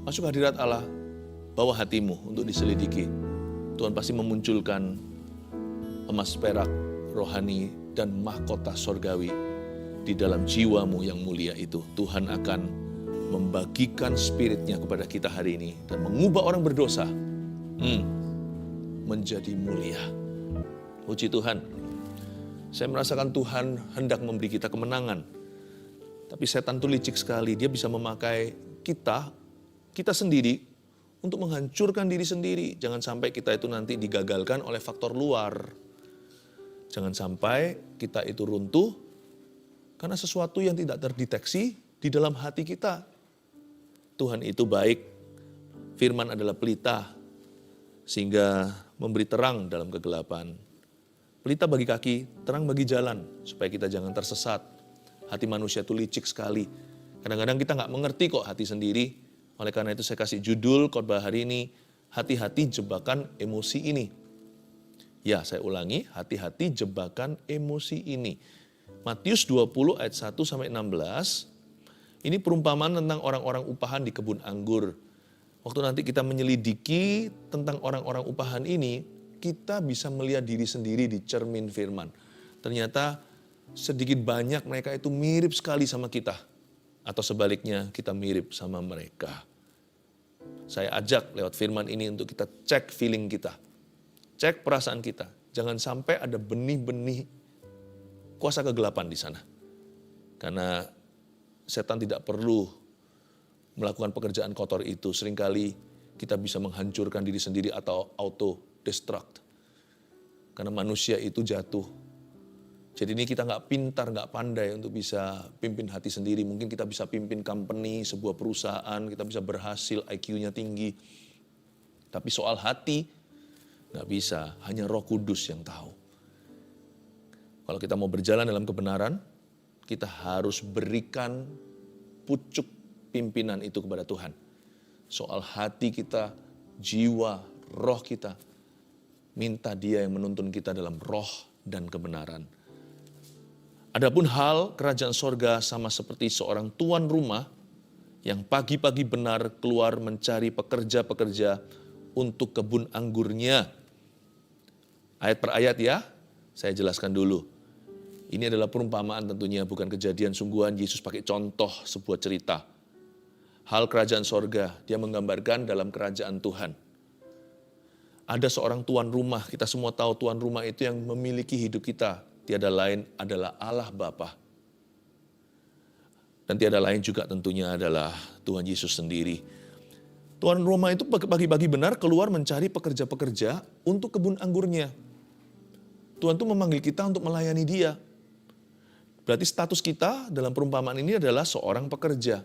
Masuk hadirat Allah, bawa hatimu untuk diselidiki. Tuhan pasti memunculkan emas perak rohani dan mahkota sorgawi di dalam jiwamu yang mulia itu. Tuhan akan membagikan spiritnya kepada kita hari ini dan mengubah orang berdosa menjadi mulia. Puji Tuhan. Saya merasakan Tuhan hendak memberi kita kemenangan. Tapi setan itu licik sekali. Dia bisa memakai kita sendiri untuk menghancurkan diri sendiri. Jangan sampai kita itu nanti digagalkan oleh faktor luar. Jangan sampai kita itu runtuh karena sesuatu yang tidak terdeteksi di dalam hati kita. Tuhan itu baik. Firman adalah pelita sehingga memberi terang dalam kegelapan. Pelita bagi kaki, terang bagi jalan supaya kita jangan tersesat. Hati manusia itu licik sekali. Kadang-kadang kita nggak mengerti kok hati sendiri. Oleh karena itu saya kasih judul khotbah hari ini, hati-hati jebakan emosi ini. Ya, saya ulangi, hati-hati jebakan emosi ini. Matius 20 ayat 1 sampai 16. Ini perumpamaan tentang orang-orang upahan di kebun anggur. Waktu nanti kita menyelidiki tentang orang-orang upahan ini, kita bisa melihat diri sendiri di cermin firman. Ternyata sedikit banyak mereka itu mirip sekali sama kita. Atau sebaliknya kita mirip sama mereka. Saya ajak lewat firman ini untuk kita cek feeling kita. Cek perasaan kita. Jangan sampai ada benih-benih kuasa kegelapan di sana. Karena setan tidak perlu melakukan pekerjaan kotor itu. Seringkali kita bisa menghancurkan diri sendiri atau auto-destruct. Karena manusia itu jatuh. Jadi ini kita nggak pintar, nggak pandai untuk bisa pimpin hati sendiri. Mungkin kita bisa pimpin company, sebuah perusahaan, kita bisa berhasil, IQ-nya tinggi. Tapi soal hati, nggak bisa, hanya Roh Kudus yang tahu. Kalau kita mau berjalan dalam kebenaran, kita harus berikan pucuk pimpinan itu kepada Tuhan. Soal hati kita, jiwa, roh kita, minta Dia yang menuntun kita dalam roh dan kebenaran. Adapun hal kerajaan sorga sama seperti seorang tuan rumah yang pagi-pagi benar keluar mencari pekerja-pekerja untuk kebun anggurnya. Ayat per ayat ya, saya jelaskan dulu. Ini adalah perumpamaan tentunya, bukan kejadian sungguhan. Yesus pakai contoh sebuah cerita. Hal kerajaan sorga, dia menggambarkan dalam kerajaan Tuhan. Ada seorang tuan rumah, kita semua tahu tuan rumah itu yang memiliki hidup kita. Tiada lain adalah Allah Bapa. Dan tiada lain juga tentunya adalah Tuhan Yesus sendiri. Tuan rumah itu pagi-pagi benar keluar mencari pekerja-pekerja untuk kebun anggurnya. Tuhan itu memanggil kita untuk melayani Dia. Berarti status kita dalam perumpamaan ini adalah seorang pekerja.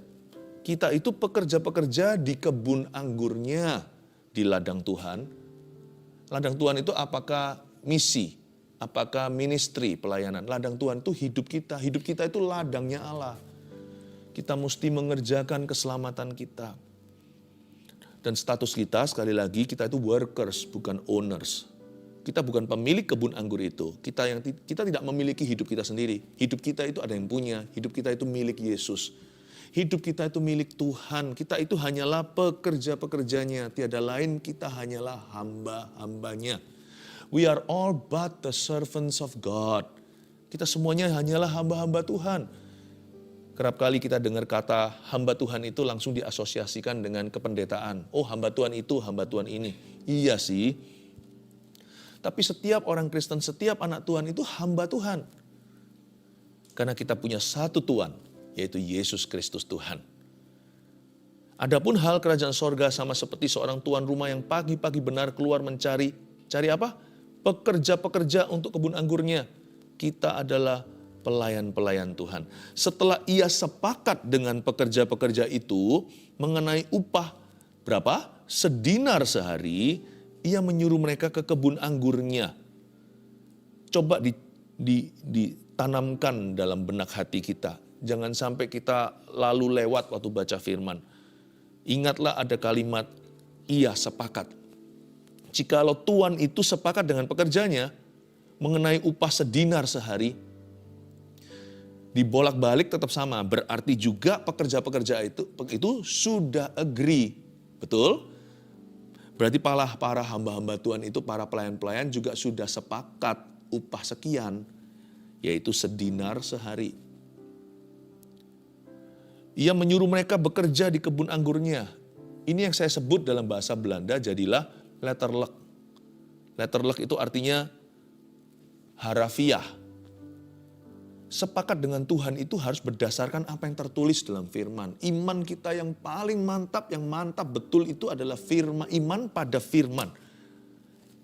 Kita itu pekerja-pekerja di kebun anggurnya, di ladang Tuhan. Ladang Tuhan itu apakah misi? Apakah ministry, pelayanan? Ladang Tuhan itu hidup kita. Hidup kita itu ladangnya Allah. Kita mesti mengerjakan keselamatan kita. Dan status kita, sekali lagi, kita itu workers, bukan owners. Kita bukan pemilik kebun anggur itu. Kita tidak memiliki hidup kita sendiri. Hidup kita itu ada yang punya. Hidup kita itu milik Yesus. Hidup kita itu milik Tuhan. Kita itu hanyalah pekerja-pekerjanya. Tiada lain, kita hanyalah hamba-hambanya. We are all but the servants of God. Kita semuanya hanyalah hamba-hamba Tuhan. Kerap kali kita dengar kata hamba Tuhan itu langsung diasosiasikan dengan kependetaan. Oh, hamba Tuhan itu, hamba Tuhan ini. Iya sih. Tapi setiap orang Kristen, setiap anak Tuhan itu hamba Tuhan. Karena kita punya satu Tuhan, yaitu Yesus Kristus Tuhan. Adapun hal kerajaan sorga sama seperti seorang tuan rumah yang pagi-pagi benar keluar cari apa? Pekerja-pekerja untuk kebun anggurnya. Kita adalah pelayan-pelayan Tuhan. Setelah ia sepakat dengan pekerja-pekerja itu mengenai upah berapa? Sedinar sehari, ia menyuruh mereka ke kebun anggurnya. Coba ditanamkan dalam benak hati kita. Jangan sampai kita lalu lewat waktu baca firman. Ingatlah ada kalimat, ia sepakat. Jikalau tuan itu sepakat dengan pekerjanya mengenai upah sedinar sehari, dibolak-balik tetap sama. Berarti juga pekerja-pekerja itu sudah agree Betul? Berarti para hamba-hamba Tuhan itu, para pelayan-pelayan juga sudah sepakat upah sekian, yaitu sedinar sehari. Ia menyuruh mereka bekerja di kebun anggurnya. Ini yang saya sebut dalam bahasa Belanda jadilah letterlijk. Letterlijk itu artinya harafiah. Sepakat dengan Tuhan itu harus berdasarkan apa yang tertulis dalam firman. Iman kita yang paling mantap, yang mantap betul itu adalah firman, iman pada firman.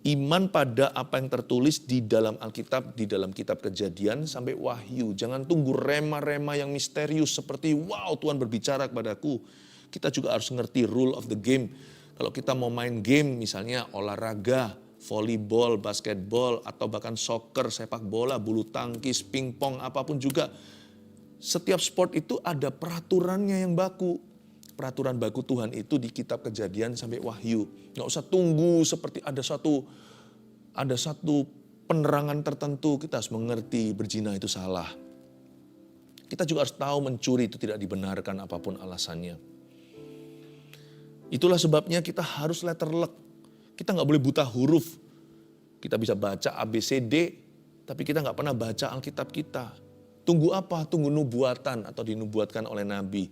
Iman pada apa yang tertulis di dalam Alkitab, di dalam kitab Kejadian sampai Wahyu. Jangan tunggu rema-rema yang misterius seperti wow Tuhan berbicara kepadaku. Kita juga harus ngerti rule of the game. Kalau kita mau main game misalnya olahraga, volleyball, basketball, atau bahkan soccer, sepak bola, bulu tangkis, pingpong, apapun juga. Setiap sport itu ada peraturannya yang baku. Peraturan baku Tuhan itu di kitab Kejadian sampai Wahyu. Nggak usah tunggu seperti ada satu penerangan tertentu. Kita harus mengerti berzina itu salah. Kita juga harus tahu mencuri itu tidak dibenarkan apapun alasannya. Itulah sebabnya kita harus letterlek. Kita nggak boleh buta huruf. Kita bisa baca ABCD, tapi kita nggak pernah baca Alkitab kita. Tunggu apa? Tunggu nubuatan atau dinubuatkan oleh Nabi.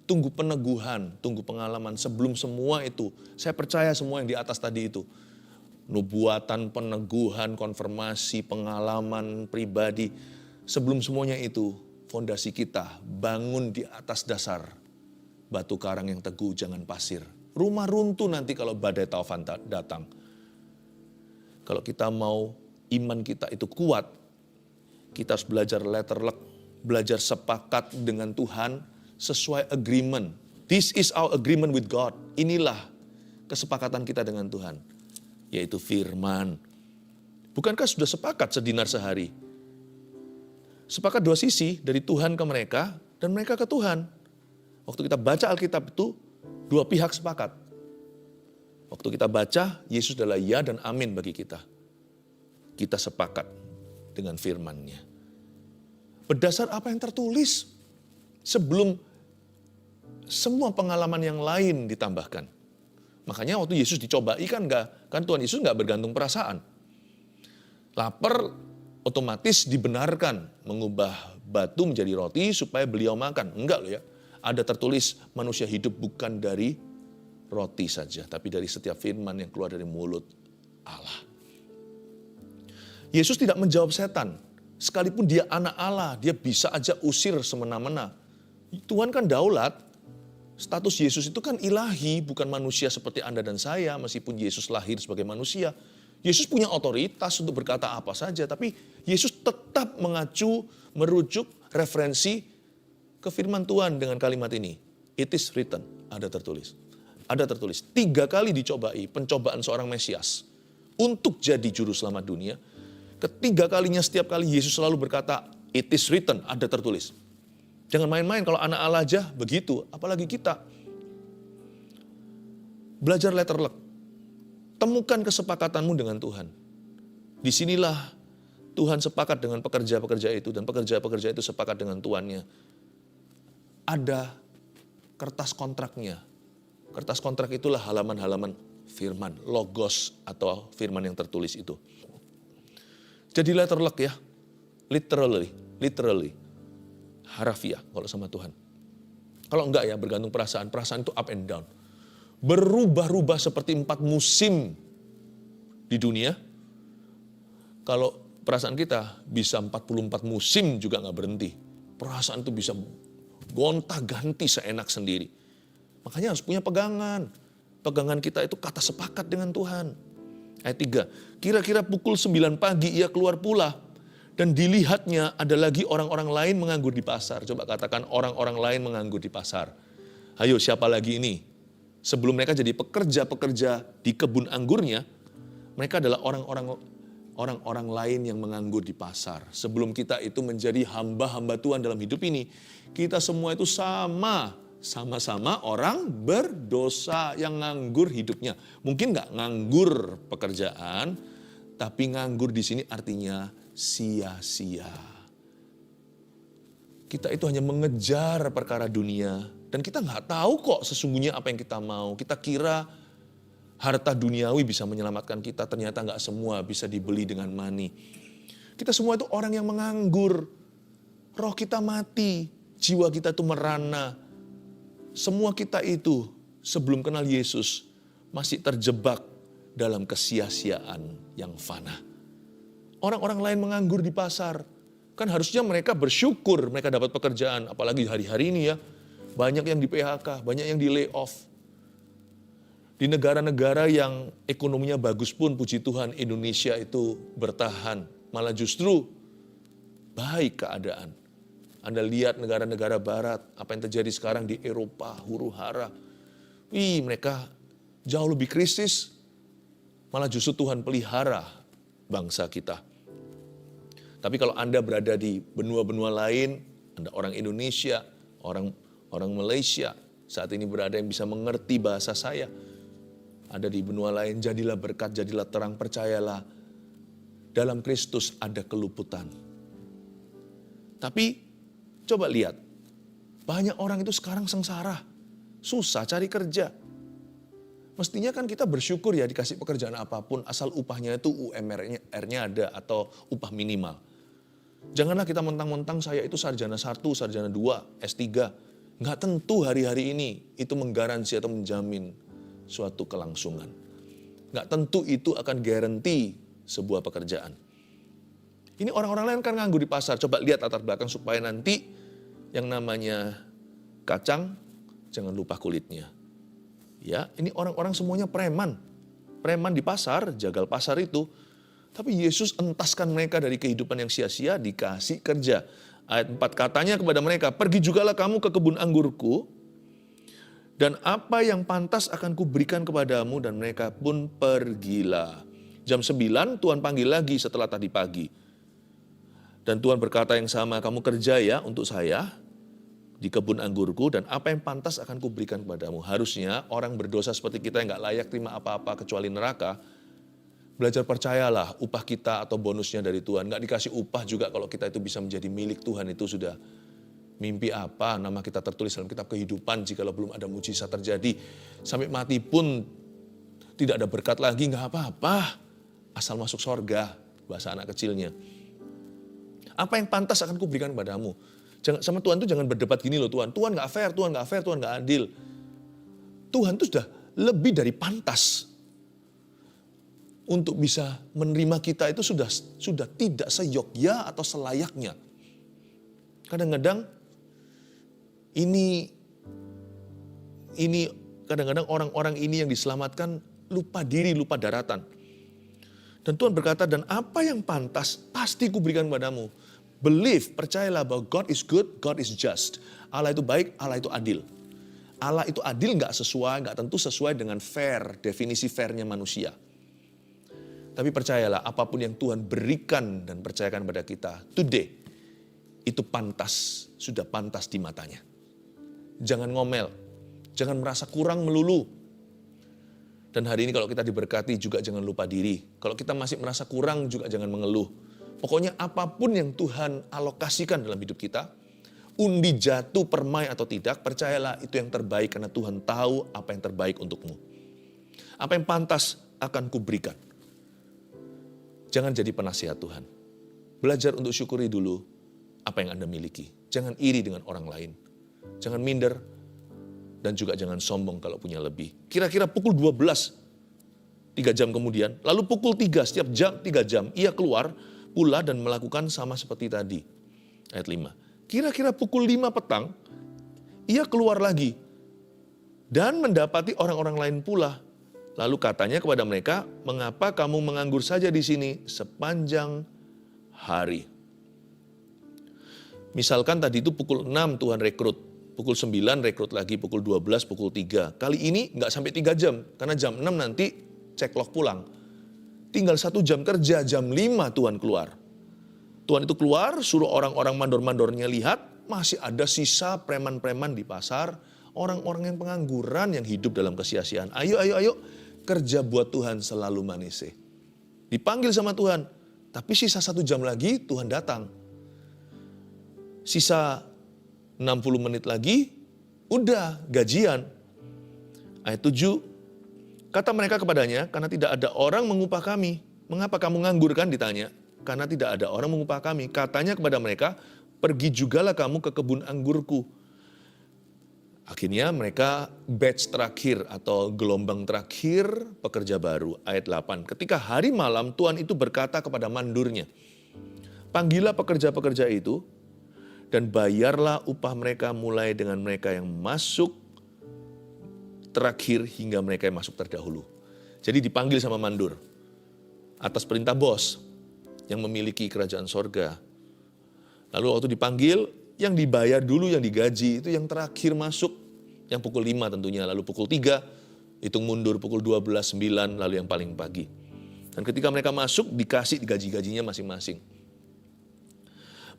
Tunggu peneguhan, tunggu pengalaman. Sebelum semua itu, saya percaya semua yang di atas tadi itu. Nubuatan, peneguhan, konfirmasi, pengalaman pribadi. Sebelum semuanya itu, fondasi kita bangun di atas dasar batu karang yang teguh, jangan pasir. Rumah runtuh nanti kalau badai taufan datang. Kalau kita mau iman kita itu kuat, kita harus belajar letterlek, belajar sepakat dengan Tuhan sesuai agreement. This is our agreement with God. Inilah kesepakatan kita dengan Tuhan, yaitu firman. Bukankah sudah sepakat sedinar sehari? Sepakat dua sisi, dari Tuhan ke mereka dan mereka ke Tuhan. Waktu kita baca Alkitab itu, dua pihak sepakat. Waktu kita baca, Yesus adalah ya dan amin bagi kita. Kita sepakat dengan firman-Nya. Berdasar apa yang tertulis sebelum semua pengalaman yang lain ditambahkan. Makanya waktu Yesus dicobai kan Tuhan Yesus nggak bergantung perasaan. Lapar otomatis dibenarkan mengubah batu menjadi roti supaya beliau makan. Enggak loh ya. Ada tertulis manusia hidup bukan dari roti saja, tapi dari setiap firman yang keluar dari mulut Allah. Yesus tidak menjawab setan. Sekalipun dia anak Allah, dia bisa aja usir semena-mena. Tuhan kan daulat. Status Yesus itu kan ilahi, bukan manusia seperti Anda dan saya, meskipun Yesus lahir sebagai manusia. Yesus punya otoritas untuk berkata apa saja, tapi Yesus tetap merujuk referensi ke firman Tuhan dengan kalimat ini. It is written, ada tertulis. Ada tertulis, 3 kali dicobai pencobaan seorang Mesias untuk jadi juru selamat dunia. Ketiga kalinya setiap kali Yesus selalu berkata, it is written, ada tertulis. Jangan main-main, kalau anak Allah aja begitu, apalagi kita. Belajar letterlek. Temukan kesepakatanmu dengan Tuhan. Disinilah Tuhan sepakat dengan pekerja-pekerja itu, dan pekerja-pekerja itu sepakat dengan tuannya. Ada kertas kontraknya. Kertas kontrak itulah halaman-halaman firman, logos atau firman yang tertulis itu. Jadi letterlek ya, literally, harafiah kalau sama Tuhan. Kalau enggak ya bergantung perasaan itu up and down. Berubah-ubah seperti 4 musim di dunia. Kalau perasaan kita bisa 44 musim juga nggak berhenti. Perasaan itu bisa gonta-ganti seenak sendiri. Makanya harus punya pegangan. Pegangan kita itu kata sepakat dengan Tuhan. Ayat 3, kira-kira pukul 9 pagi ia keluar pula. Dan dilihatnya ada lagi orang-orang lain menganggur di pasar. Coba katakan orang-orang lain menganggur di pasar. Ayo siapa lagi ini? Sebelum mereka jadi pekerja-pekerja di kebun anggurnya, mereka adalah orang-orang lain yang menganggur di pasar. Sebelum kita itu menjadi hamba-hamba Tuhan dalam hidup ini, kita semua itu sama-sama orang berdosa yang nganggur hidupnya. Mungkin nggak nganggur pekerjaan, tapi nganggur di sini artinya sia-sia. Kita itu hanya mengejar perkara dunia, Dan kita nggak tahu kok sesungguhnya apa yang kita mau. Kita kira harta duniawi bisa menyelamatkan kita, ternyata nggak semua bisa dibeli dengan money. Kita semua itu orang yang menganggur. Roh kita mati, jiwa kita itu merana. Semua kita itu sebelum kenal Yesus masih terjebak dalam kesia-siaan yang fana. Orang-orang lain menganggur di pasar. Kan harusnya mereka bersyukur mereka dapat pekerjaan. Apalagi hari-hari ini ya. Banyak yang di PHK, banyak yang di layoff. Di negara-negara yang ekonominya bagus pun puji Tuhan Indonesia itu bertahan. Malah justru baik keadaan. Anda lihat negara-negara barat, apa yang terjadi sekarang di Eropa, huru-hara. Mereka jauh lebih krisis. Malah justru Tuhan pelihara bangsa kita. Tapi kalau Anda berada di benua-benua lain, Anda orang Indonesia, orang Malaysia, saat ini berada yang bisa mengerti bahasa saya. Ada di benua lain, jadilah berkat, jadilah terang, percayalah. Dalam Kristus ada keluputan. Tapi coba lihat, banyak orang itu sekarang sengsara, susah cari kerja. Mestinya kan kita bersyukur ya dikasih pekerjaan apapun, asal upahnya itu UMR-nya ada atau upah minimal. Janganlah kita mentang-mentang saya itu sarjana 1, sarjana 2, S3. Nggak tentu hari-hari ini itu menggaransi atau menjamin suatu kelangsungan. Nggak tentu itu akan garanti sebuah pekerjaan. Ini orang-orang lain kan nganggur di pasar. Coba lihat latar belakang supaya nanti yang namanya kacang, jangan lupa kulitnya. Ya, ini orang-orang semuanya preman. Preman di pasar, jagal pasar itu. Tapi Yesus entaskan mereka dari kehidupan yang sia-sia, dikasih kerja. Ayat 4 katanya kepada mereka, pergi jugalah kamu ke kebun anggurku, dan apa yang pantas akan kuberikan kepadamu, dan mereka pun pergilah. Jam 9 Tuhan panggil lagi setelah tadi pagi. Dan Tuhan berkata yang sama, kamu kerja ya untuk saya di kebun anggurku, dan apa yang pantas akan kuberikan kepadamu. Harusnya orang berdosa seperti kita yang gak layak terima apa-apa kecuali neraka, belajar percayalah upah kita atau bonusnya dari Tuhan. Gak dikasih upah juga kalau kita itu bisa menjadi milik Tuhan, itu sudah mimpi apa. Nama kita tertulis dalam kitab kehidupan jikalau belum ada mujizat terjadi. Sampai mati pun tidak ada berkat lagi, gak apa-apa. Asal masuk sorga, bahasa anak kecilnya. Apa yang pantas akan kuberikan kepadamu. Sama Tuhan itu jangan berdebat gini loh Tuhan. Tuhan gak fair, Tuhan gak fair, Tuhan gak adil. Tuhan itu sudah lebih dari pantas. Untuk bisa menerima kita itu sudah tidak seyogya atau selayaknya. Kadang-kadang ini kadang-kadang orang-orang ini yang diselamatkan lupa diri, lupa daratan. Dan Tuhan berkata, dan apa yang pantas pasti kuberikan padamu. Believe, percayalah bahwa God is good, God is just. Allah itu baik, Allah itu adil. Allah itu adil gak tentu sesuai dengan fair, definisi fairnya manusia. Tapi percayalah, apapun yang Tuhan berikan dan percayakan pada kita, today, itu pantas, sudah pantas di matanya. Jangan ngomel, jangan merasa kurang melulu. Dan hari ini kalau kita diberkati juga jangan lupa diri. Kalau kita masih merasa kurang juga jangan mengeluh. Pokoknya apapun yang Tuhan alokasikan dalam hidup kita, undi jatuh permai atau tidak, percayalah itu yang terbaik karena Tuhan tahu apa yang terbaik untukmu. Apa yang pantas akan kuberikan. Jangan jadi penasihat Tuhan. Belajar untuk syukuri dulu apa yang Anda miliki. Jangan iri dengan orang lain. Jangan minder. Dan juga jangan sombong kalau punya lebih. Kira-kira pukul 12, 3 jam kemudian. Lalu pukul 3, setiap jam 3 jam. Ia keluar pula dan melakukan sama seperti tadi. Ayat 5. Kira-kira pukul 5 petang. Ia keluar lagi. Dan mendapati orang-orang lain pula. Lalu katanya kepada mereka, mengapa kamu menganggur saja di sini sepanjang hari? Misalkan tadi itu pukul 6 Tuhan rekrut, pukul 9 rekrut lagi, pukul 12, pukul 3. Kali ini nggak sampai 3 jam, karena jam 6 nanti ceklok pulang. Tinggal 1 jam kerja, jam 5 Tuhan keluar. Tuhan itu keluar, suruh orang-orang mandor-mandornya lihat, masih ada sisa preman-preman di pasar, orang-orang yang pengangguran yang hidup dalam kesia-siaan. Ayo, kerja buat Tuhan selalu manise. Dipanggil sama Tuhan, tapi sisa 1 jam lagi Tuhan datang. Sisa 60 menit lagi, Udah, gajian. Ayat 7, kata mereka kepadanya, karena tidak ada orang mengupah kami. Mengapa kamu nganggur kan ditanya? Karena tidak ada orang mengupah kami. Katanya kepada mereka, pergi jugalah kamu ke kebun anggurku. Akhirnya mereka batch terakhir atau gelombang terakhir pekerja baru. Ayat 8, ketika hari malam Tuhan itu berkata kepada mandurnya, panggillah pekerja-pekerja itu dan bayarlah upah mereka mulai dengan mereka yang masuk terakhir hingga mereka yang masuk terdahulu. Jadi dipanggil sama mandur atas perintah bos yang memiliki kerajaan sorga. Lalu waktu dipanggil, yang dibayar dulu, yang digaji itu yang terakhir masuk, yang pukul 5 tentunya, lalu pukul 3, hitung mundur pukul 12, 9, lalu yang paling pagi. Dan ketika mereka masuk, dikasih gaji-gajinya masing-masing.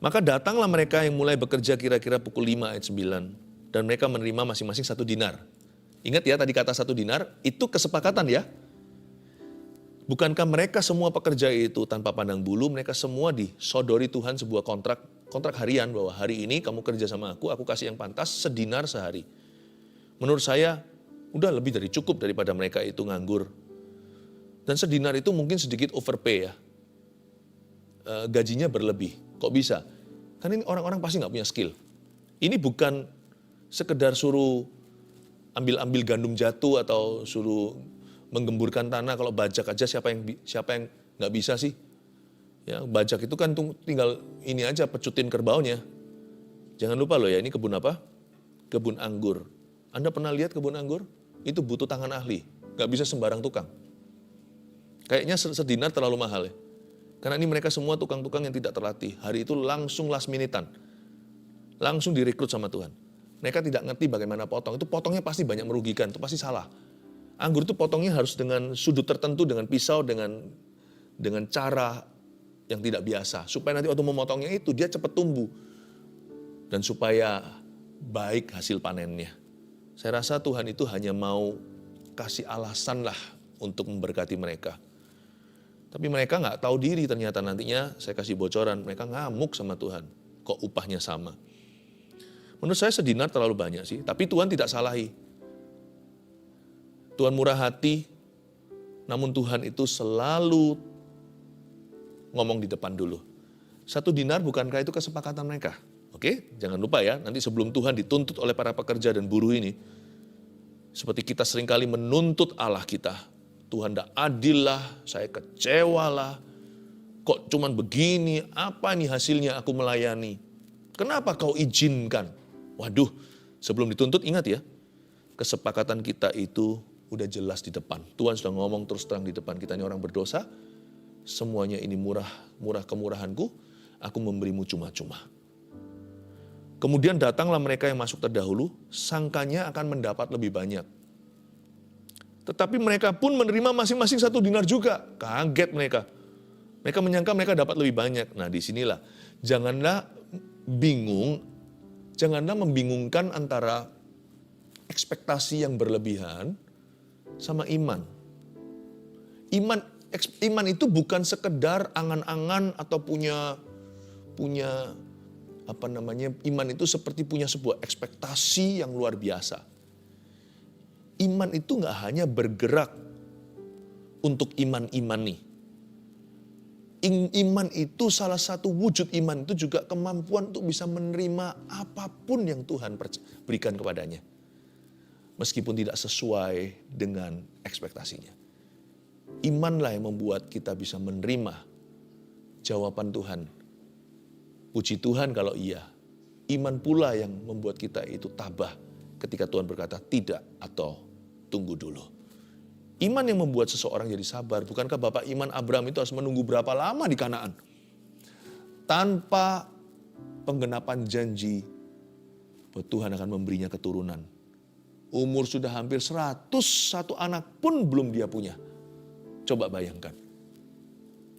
Maka datanglah mereka yang mulai bekerja kira-kira pukul 5 ayat 9, dan mereka menerima masing-masing 1 dinar. Ingat ya, tadi kata 1 dinar, itu kesepakatan ya. Bukankah mereka semua pekerja itu tanpa pandang bulu, mereka semua disodori Tuhan sebuah kontrak harian, bahwa hari ini kamu kerja sama aku kasih yang pantas sedinar sehari. Menurut saya, udah lebih dari cukup daripada mereka itu nganggur. Dan sedinar itu mungkin sedikit overpay ya. Gajinya berlebih, kok bisa? Kan ini orang-orang pasti nggak punya skill. Ini bukan sekedar suruh ambil gandum jatuh atau suruh menggemburkan tanah, kalau bajak aja siapa yang nggak bisa sih? Ya, bajak itu kan tinggal ini aja pecutin kerbaunya. Jangan lupa loh ya, ini kebun apa? Kebun anggur. Anda pernah lihat kebun anggur? Itu butuh tangan ahli, nggak bisa sembarang tukang. Kayaknya sedinar terlalu mahal ya. Karena ini mereka semua tukang-tukang yang tidak terlatih. Hari itu langsung last minutean. Langsung direkrut sama Tuhan. Mereka tidak ngerti bagaimana potong. Itu potongnya pasti banyak merugikan, itu pasti salah. Anggur itu potongnya harus dengan sudut tertentu, dengan pisau, dengan cara yang tidak biasa. Supaya nanti waktu memotongnya itu dia cepat tumbuh. Dan supaya baik hasil panennya. Saya rasa Tuhan itu hanya mau kasih alasan lah untuk memberkati mereka. Tapi mereka nggak tahu diri, ternyata nantinya saya kasih bocoran, mereka ngamuk sama Tuhan. Kok upahnya sama? Menurut saya sedinar terlalu banyak sih, tapi Tuhan tidak salahi. Tuhan murah hati, namun Tuhan itu selalu ngomong di depan dulu. 1 dinar bukankah itu kesepakatan mereka? Oke, jangan lupa ya, nanti sebelum Tuhan dituntut oleh para pekerja dan buruh ini, seperti kita seringkali menuntut Allah kita, Tuhan tidak adil lah, saya kecewa lah, kok cuman begini, apa nih hasilnya aku melayani? Kenapa kau izinkan? Waduh, sebelum dituntut ingat ya, kesepakatan kita itu udah jelas di depan. Tuhan sudah ngomong terus terang di depan, kita ini orang berdosa, semuanya ini murah kemurahanku, aku memberimu cuma-cuma. Kemudian datanglah mereka yang masuk terdahulu, sangkanya akan mendapat lebih banyak. Tetapi mereka pun menerima masing-masing 1 dinar juga. Kaget mereka. Mereka menyangka mereka dapat lebih banyak. Nah disinilah, janganlah membingungkan antara ekspektasi yang berlebihan sama iman. Iman itu bukan sekedar angan-angan atau punya iman itu seperti punya sebuah ekspektasi yang luar biasa. Iman itu nggak hanya bergerak untuk iman-imani. Iman itu salah satu wujud iman itu juga kemampuan untuk bisa menerima apapun yang Tuhan berikan kepadanya. Meskipun tidak sesuai dengan ekspektasinya. Imanlah yang membuat kita bisa menerima jawaban Tuhan. Puji Tuhan kalau iya. Iman pula yang membuat kita itu tabah ketika Tuhan berkata tidak atau tunggu dulu. Iman yang membuat seseorang jadi sabar. Bukankah Bapak iman Abraham itu harus menunggu berapa lama di Kanaan? Tanpa penggenapan janji bahwa Tuhan akan memberinya keturunan. Umur sudah hampir 101 anak pun belum dia punya. Coba bayangkan.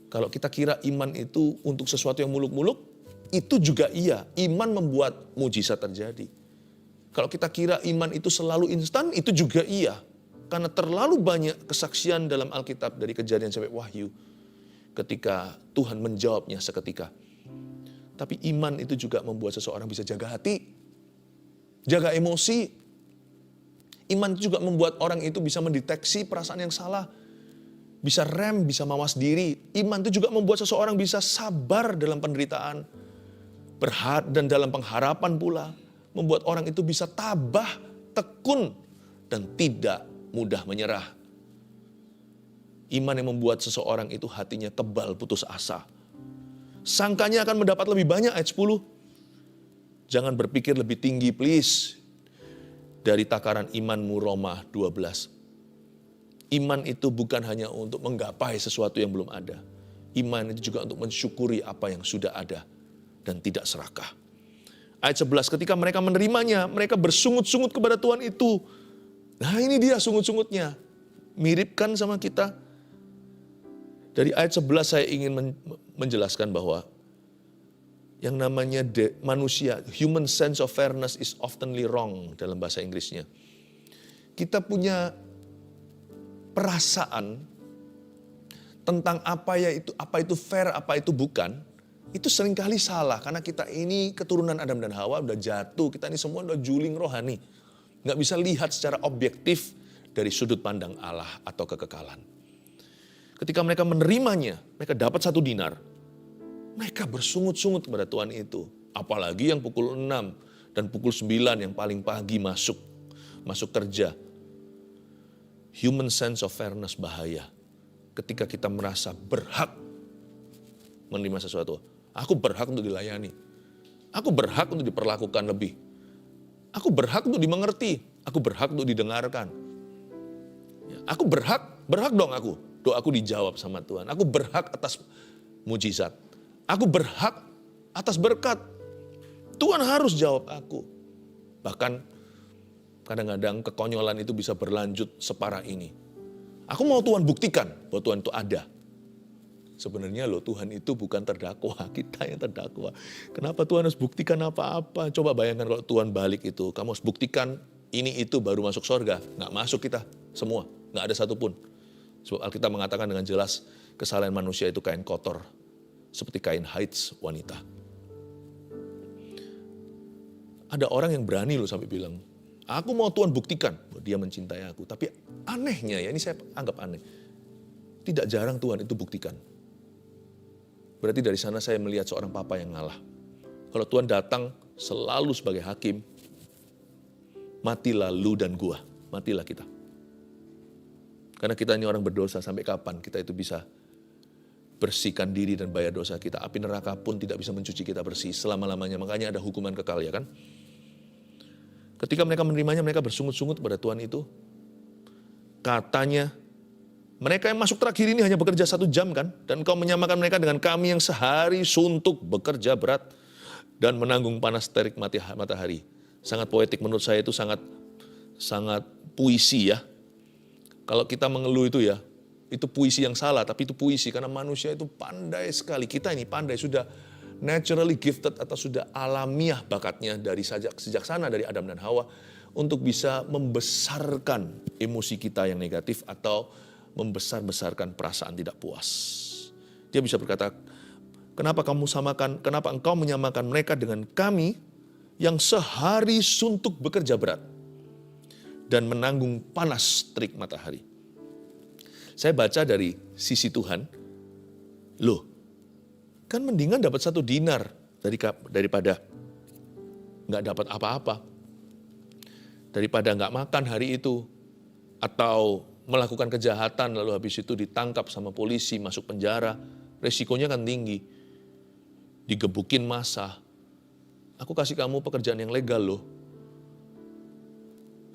Kalau kita kira iman itu untuk sesuatu yang muluk-muluk, itu juga iya. Iman membuat mujizat terjadi. Kalau kita kira iman itu selalu instan, itu juga iya. Karena terlalu banyak kesaksian dalam Alkitab dari Kejadian sampai Wahyu. Ketika Tuhan menjawabnya seketika. Tapi iman itu juga membuat seseorang bisa jaga hati. Jaga emosi. Iman itu juga membuat orang itu bisa mendeteksi perasaan yang salah. Bisa rem, bisa mawas diri. Iman itu juga membuat seseorang bisa sabar dalam penderitaan. Dan dalam pengharapan pula. Membuat orang itu bisa tabah, tekun, dan tidak mudah menyerah. Iman yang membuat seseorang itu hatinya tebal, putus asa. Sangkanya akan mendapat lebih banyak, ayat 10. Jangan berpikir lebih tinggi, please. Dari takaran imanmu, Roma 12. Iman itu bukan hanya untuk menggapai sesuatu yang belum ada. Iman itu juga untuk mensyukuri apa yang sudah ada dan tidak serakah. Ayat 11, ketika mereka menerimanya, mereka bersungut-sungut kepada Tuhan itu. Nah ini dia sungut-sungutnya. Mirip kan sama kita? Dari ayat 11 saya ingin menjelaskan bahwa yang namanya manusia, human sense of fairness is oftenly wrong dalam bahasa Inggrisnya. Kita punya perasaan tentang apa itu fair, apa itu bukan, itu seringkali salah. Karena kita ini keturunan Adam dan Hawa udah jatuh, kita ini semua udah juling rohani. Nggak bisa lihat secara objektif dari sudut pandang Allah atau kekekalan. Ketika mereka menerimanya, mereka dapat 1 dinar. Mereka bersungut-sungut kepada Tuhan itu. Apalagi yang pukul 6 dan pukul 9 yang paling pagi masuk kerja. Human sense of fairness bahaya. Ketika kita merasa berhak menerima sesuatu. Aku berhak untuk dilayani. Aku berhak untuk diperlakukan lebih. Aku berhak untuk dimengerti. Aku berhak untuk didengarkan. Aku berhak dong aku. Doaku dijawab sama Tuhan. Aku berhak atas mujizat. Aku berhak atas berkat. Tuhan harus jawab aku. Bahkan kadang-kadang kekonyolan itu bisa berlanjut separah ini. Aku mau Tuhan buktikan bahwa Tuhan itu ada. Sebenarnya Tuhan itu bukan terdakwa, kita yang terdakwa. Kenapa Tuhan harus buktikan apa-apa? Coba bayangkan kalau Tuhan balik itu. Kamu harus buktikan ini itu baru masuk surga. Nggak masuk kita semua. Nggak ada satupun. Sebab Alkitab mengatakan dengan jelas kesalahan manusia itu kain kotor. Seperti kain haid wanita. Ada orang yang berani sampai bilang, aku mau Tuhan buktikan bahwa dia mencintai aku. Tapi anehnya ya, ini saya anggap aneh. Tidak jarang Tuhan itu buktikan. Berarti dari sana saya melihat seorang papa yang ngalah. Kalau Tuhan datang selalu sebagai hakim, matilah lu dan gua, matilah kita. Karena kita ini orang berdosa, sampai kapan kita itu bisa bersihkan diri dan bayar dosa kita. Api neraka pun tidak bisa mencuci kita bersih selama-lamanya. Makanya ada hukuman kekal, ya kan? Ketika mereka menerimanya, mereka bersungut-sungut pada Tuhan itu. Katanya, mereka yang masuk terakhir ini hanya bekerja 1 jam kan? Dan kau menyamakan mereka dengan kami yang sehari suntuk bekerja berat dan menanggung panas terik matahari. Sangat poetik menurut saya, itu sangat puisi ya. Kalau kita mengeluh itu ya, itu puisi yang salah, tapi itu puisi karena manusia itu pandai sekali. Kita ini pandai, sudah naturally gifted atau sudah alamiah bakatnya dari sejak sana dari Adam dan Hawa untuk bisa membesarkan emosi kita yang negatif atau membesar-besarkan perasaan tidak puas. Dia bisa berkata, kenapa engkau menyamakan mereka dengan kami yang sehari suntuk bekerja berat dan menanggung panas terik matahari. Saya baca dari sisi Tuhan, kan mendingan dapat 1 dinar daripada nggak dapat apa-apa. Daripada nggak makan hari itu, atau melakukan kejahatan lalu habis itu ditangkap sama polisi, masuk penjara, resikonya kan tinggi. Digebukin massa. Aku kasih kamu pekerjaan yang legal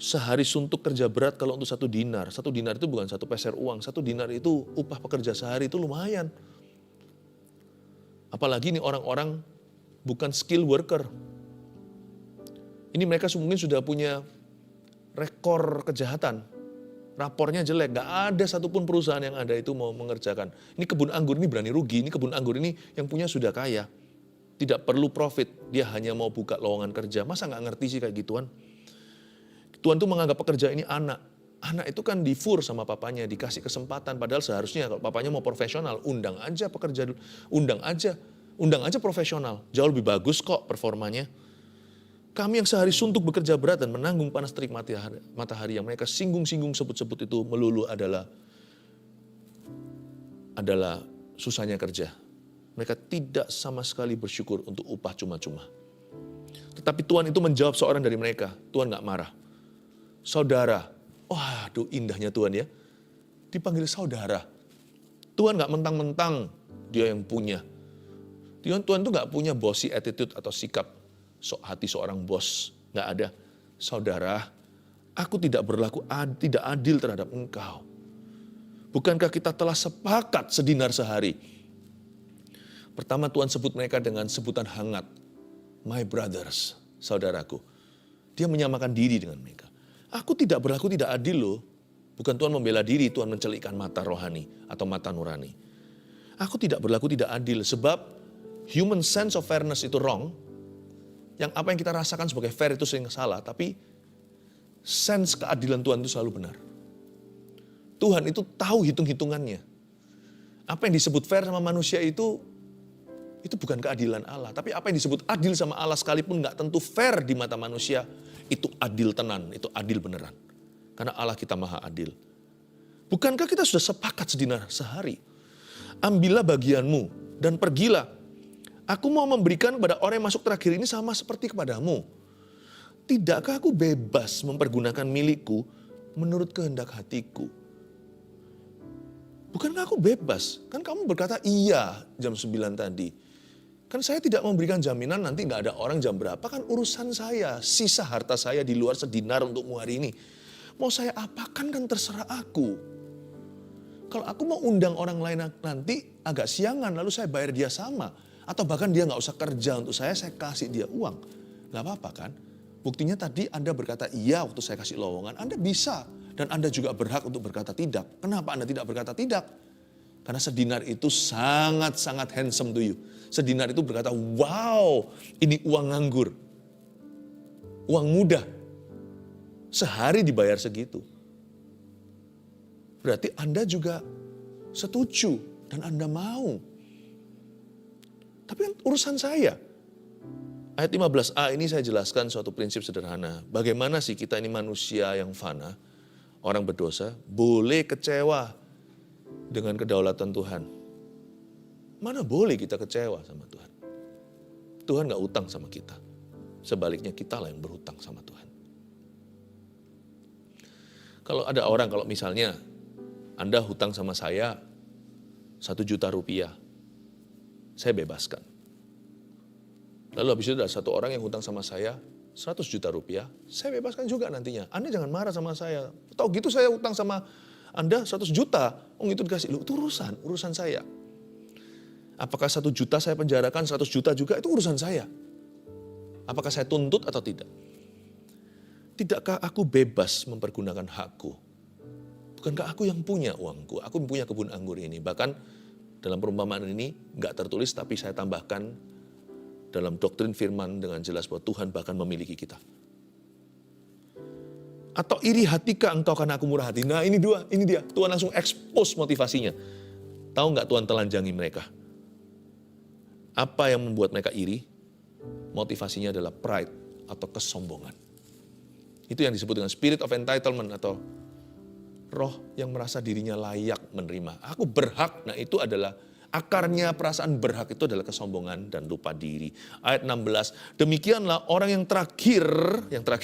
Sehari suntuk kerja berat kalau untuk 1 dinar. 1 dinar itu bukan 1 peser uang. 1 dinar itu upah pekerja sehari itu lumayan. Apalagi ini orang-orang bukan skill worker. Ini mereka mungkin sudah punya rekor kejahatan. Rapornya jelek. Gak ada satupun perusahaan yang ada itu mau mengerjakan. Ini kebun anggur ini berani rugi. Ini kebun anggur ini yang punya sudah kaya. Tidak perlu profit. Dia hanya mau buka lowongan kerja. Masa gak ngerti sih kayak gituan? Tuhan tuh menganggap pekerja ini anak. Anak itu kan difur sama papanya, dikasih kesempatan. Padahal seharusnya kalau papanya mau profesional, undang aja pekerja dulu. Undang aja profesional. Jauh lebih bagus kok performanya. Kami yang sehari suntuk bekerja berat dan menanggung panas terik matahari yang mereka singgung-singgung sebut-sebut itu melulu adalah susahnya kerja. Mereka tidak sama sekali bersyukur untuk upah cuma-cuma. Tetapi Tuhan itu menjawab seorang dari mereka. Tuhan gak marah. Saudara. Waduh, indahnya Tuhan ya. Dipanggil saudara. Tuhan gak mentang-mentang dia yang punya. Tuhan itu gak punya bossy attitude atau sikap hati seorang bos. Gak ada. Saudara, aku tidak berlaku tidak adil terhadap engkau. Bukankah kita telah sepakat sedinar sehari? Pertama Tuhan sebut mereka dengan sebutan hangat. My brothers, saudaraku. Dia menyamakan diri dengan mereka. Aku tidak berlaku tidak adil loh. Bukan Tuhan membela diri, Tuhan mencelikkan mata rohani atau mata nurani. Aku tidak berlaku tidak adil sebab human sense of fairness itu wrong. Yang apa yang kita rasakan sebagai fair itu sering salah, tapi sense keadilan Tuhan itu selalu benar. Tuhan itu tahu hitung-hitungannya. Apa yang disebut fair sama manusia itu bukan keadilan Allah. Tapi apa yang disebut adil sama Allah sekalipun gak tentu fair di mata manusia, itu adil tenan, itu adil beneran. Karena Allah kita maha adil. Bukankah kita sudah sepakat sedinar sehari? Ambillah bagianmu dan pergilah. Aku mau memberikan kepada orang yang masuk terakhir ini sama seperti kepadamu. Tidakkah aku bebas mempergunakan milikku menurut kehendak hatiku? Bukankah aku bebas? Kan kamu berkata iya jam 9 tadi. Kan saya tidak memberikan jaminan nanti gak ada orang jam berapa, kan urusan saya. Sisa harta saya di luar sedinar untukmu hari ini. Mau saya apakan kan terserah aku. Kalau aku mau undang orang lain nanti agak siangan lalu saya bayar dia sama. Atau bahkan dia gak usah kerja untuk saya kasih dia uang. Gak apa-apa kan? Buktinya tadi Anda berkata iya waktu saya kasih lowongan. Anda bisa dan Anda juga berhak untuk berkata tidak. Kenapa Anda tidak berkata tidak? Karena sedinar itu sangat-sangat handsome to you. Sedinar itu berkata, wow, ini uang nganggur. Uang muda. Sehari dibayar segitu. Berarti Anda juga setuju dan Anda mau. Tapi kan urusan saya. Ayat 15a ini saya jelaskan suatu prinsip sederhana. Bagaimana sih kita ini manusia yang fana, orang berdosa, boleh kecewa dengan kedaulatan Tuhan. Mana boleh kita kecewa sama Tuhan. Tuhan gak utang sama kita. Sebaliknya kita lah yang berhutang sama Tuhan. Kalau ada orang, kalau misalnya Anda hutang sama saya 1 juta rupiah, saya bebaskan. Lalu habis itu ada satu orang yang hutang sama saya 100 juta rupiah, saya bebaskan juga nantinya. Anda jangan marah sama saya. Tahu gitu saya hutang sama Anda 100 juta, itu dikasih. Loh, itu urusan saya. Apakah 1 juta saya penjarakan, 100 juta juga, itu urusan saya. Apakah saya tuntut atau tidak? Tidakkah aku bebas mempergunakan hakku? Bukankah aku yang punya uangku? Aku yang punya kebun anggur ini. Bahkan dalam perumpamaan ini gak tertulis, tapi saya tambahkan dalam doktrin firman dengan jelas bahwa Tuhan bahkan memiliki kita. Atau iri hatikah engkau karena aku murah hati? Nah ini dia. Tuhan langsung expose motivasinya. Tahu gak Tuhan telanjangi mereka? Apa yang membuat mereka iri? Motivasinya adalah pride atau kesombongan. Itu yang disebut dengan spirit of entitlement atau roh yang merasa dirinya layak menerima. Aku berhak, nah itu adalah akarnya perasaan berhak itu adalah kesombongan dan lupa diri. Ayat 16, demikianlah orang yang terakhir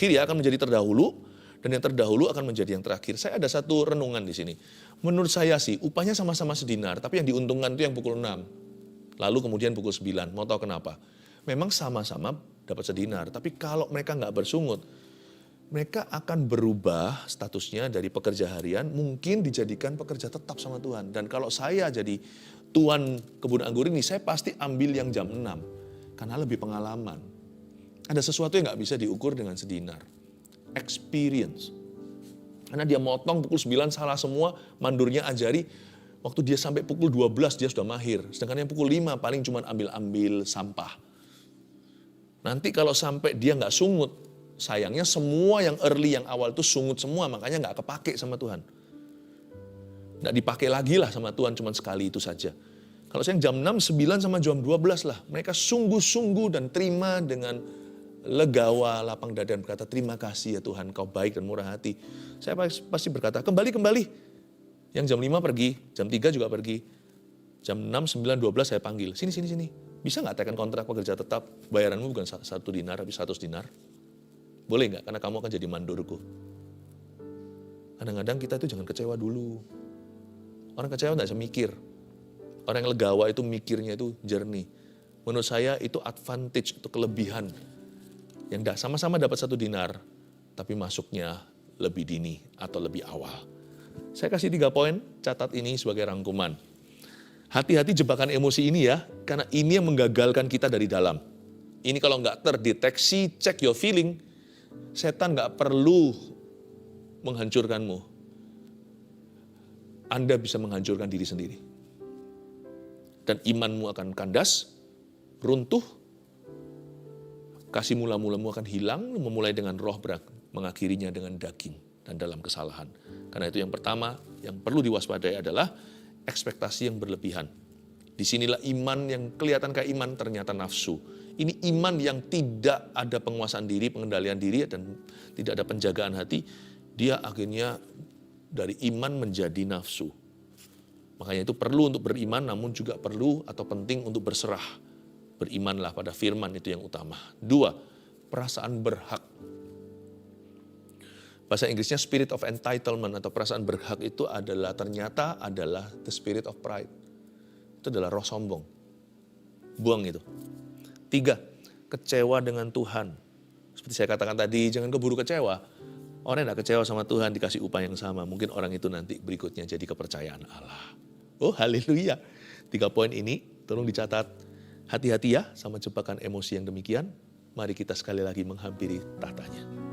ya akan menjadi terdahulu, dan yang terdahulu akan menjadi yang terakhir. Saya ada satu renungan di sini. Menurut saya sih, upahnya sama-sama sedinar, tapi yang diuntungkan itu yang pukul 6. Lalu kemudian pukul 9, mau tahu kenapa? Memang sama-sama dapat sedinar, tapi kalau mereka nggak bersungut, mereka akan berubah statusnya dari pekerja harian, mungkin dijadikan pekerja tetap sama Tuhan. Dan kalau saya jadi tuan kebun anggur ini, saya pasti ambil yang jam 6, karena lebih pengalaman. Ada sesuatu yang nggak bisa diukur dengan sedinar. Experience. Karena dia motong pukul 9 salah semua, mandurnya ajari. Waktu dia sampai pukul 12 dia sudah mahir. Sedangkan yang pukul 5 paling cuma ambil-ambil sampah. Nanti kalau sampai dia nggak sungut, sayangnya semua yang early, yang awal itu sungut semua, makanya nggak kepake sama Tuhan. Nggak dipakai lagi lah sama Tuhan, cuma sekali itu saja. Kalau saya jam 6, 9 sama jam 12 lah. Mereka sungguh-sungguh dan terima dengan legawa, lapang dada dan berkata, terima kasih ya Tuhan, Kau baik dan murah hati. Saya pasti berkata, kembali. Yang jam 5 pergi, jam 3 juga pergi. Jam 6, 9, 12 saya panggil, sini. Bisa nggak tekan kontrak pekerja tetap, bayaranmu bukan 1 dinar, tapi 100 dinar? Boleh nggak? Karena kamu akan jadi mandorku. Kadang-kadang kita itu jangan kecewa dulu. Orang kecewa nggak bisa mikir. Orang yang legawa itu mikirnya itu jernih. Menurut saya itu advantage, itu kelebihan. Yang sama-sama dapat 1 dinar, tapi masuknya lebih dini atau lebih awal. Saya kasih 3 poin, catat ini sebagai rangkuman. Hati-hati jebakan emosi ini ya, karena ini yang menggagalkan kita dari dalam. Ini kalau nggak terdeteksi, check your feeling, setan nggak perlu menghancurkanmu. Anda bisa menghancurkan diri sendiri. Dan imanmu akan kandas, runtuh, kasih mula-mulamu akan hilang, memulai dengan roh berat, mengakhirinya dengan daging dan dalam kesalahan. Karena itu yang pertama, yang perlu diwaspadai adalah ekspektasi yang berlebihan. Disinilah iman yang kelihatan kayak iman ternyata nafsu. Ini iman yang tidak ada penguasaan diri, pengendalian diri, dan tidak ada penjagaan hati. Dia akhirnya dari iman menjadi nafsu. Makanya itu perlu untuk beriman, namun juga perlu atau penting untuk berserah. Berimanlah pada firman, itu yang utama. 2, perasaan berhak. Bahasa Inggrisnya spirit of entitlement atau perasaan berhak itu ternyata adalah the spirit of pride. Itu adalah roh sombong. Buang itu. 3, kecewa dengan Tuhan. Seperti saya katakan tadi, jangan keburu kecewa. Orang yang tidak kecewa sama Tuhan dikasih upah yang sama. Mungkin orang itu nanti berikutnya jadi kepercayaan Allah. Oh haleluya. 3 poin ini tolong dicatat. Hati-hati ya sama jebakan emosi yang demikian. Mari kita sekali lagi menghampiri tahtanya.